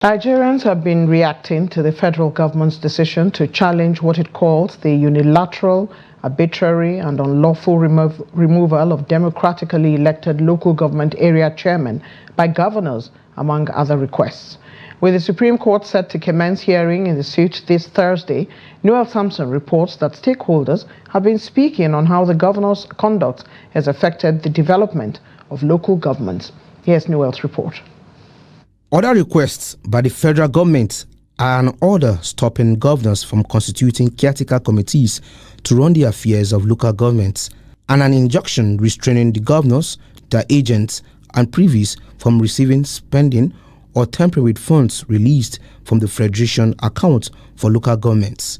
Nigerians have been reacting to the federal government's decision to challenge what it calls the unilateral, arbitrary and unlawful removal of democratically elected local government area chairmen by governors, among other requests. With the Supreme Court set to commence hearing in the suit this Thursday, Nuel Samson reports that stakeholders have been speaking on how the governor's conduct has affected the development of local governments. Here's Nuel's report. Other requests by the federal government are an order stopping governors from constituting caretaker committees to run the affairs of local governments, and an injunction restraining the governors, their agents, and privies from receiving, spending, or tampering with funds released from the Federation account for local governments.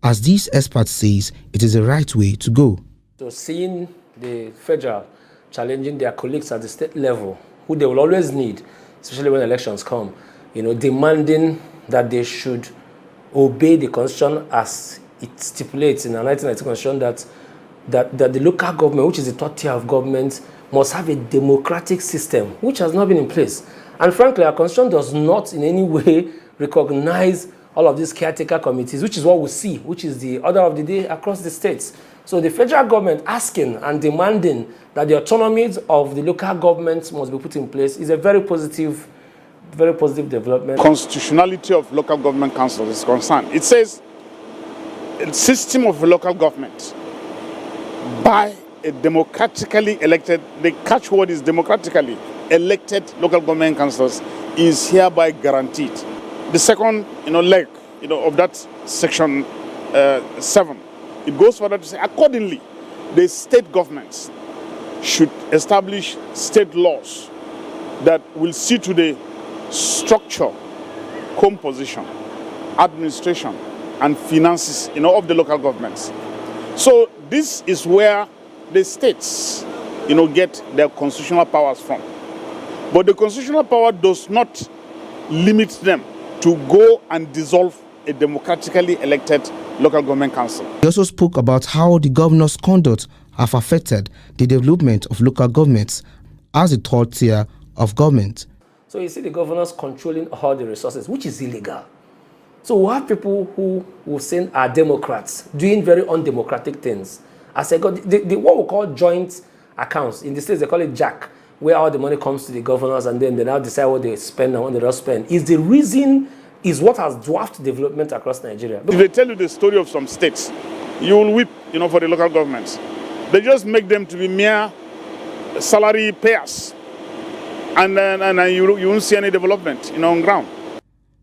As these experts say, it is the right way to go. So seeing the federal challenging their colleagues at the state level, who they will always need, especially when elections come, demanding that they should obey the constitution as it stipulates in the 1990 constitution that the local government, which is the third tier of government, must have a democratic system, which has not been in place. And frankly, our constitution does not in any way recognize all of these caretaker committees, which is what we see, which is the order of the day across the states. So the federal government asking and demanding that the autonomies of the local governments must be put in place is a very positive development. Constitutionality of local government councils is concerned. It says a system of local government by a democratically elected, the catchword is democratically elected local government councils is hereby guaranteed. The second leg of that section 7, it goes further to say accordingly the state governments should establish state laws that will see to the structure, composition, administration and finances of the local governments. So this is where the states get their constitutional powers from. But the constitutional power does not limit them to go and dissolve a democratically elected local government council. He also spoke about how the governor's conduct have affected the development of local governments as a third tier of government. So you see the governors controlling all the resources, which is illegal. So we have people who will say are Democrats doing very undemocratic things. As I got what we call joint accounts in the states, they call it JAC, where all the money comes to the governors and then they now decide what they spend and what they don't spend. Is what has dwarfed development across Nigeria. If they tell you the story of some states, you will weep, for the local governments. They just make them to be mere salary payers, and you won't see any development, on ground.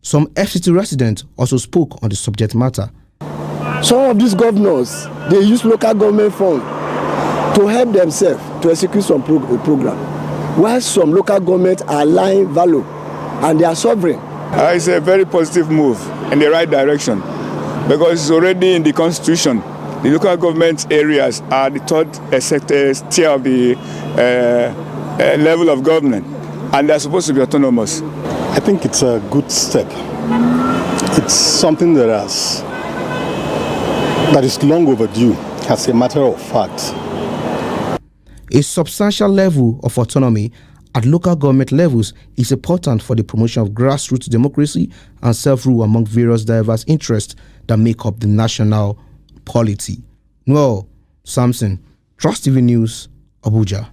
Some FCT residents also spoke on the subject matter. Some of these governors, they use local government funds to help themselves to execute some program, while some local governments are lying value and they are sovereign. It's a very positive move in the right direction because it's already in the constitution. The local government areas are the third tier of the level of government, and they're supposed to be autonomous. I think it's a good step. It's something that is long overdue, as a matter of fact. A substantial level of autonomy at local government levels is important for the promotion of grassroots democracy and self-rule among various diverse interests that make up the national polity. Nuel Samson, Trust TV News, Abuja.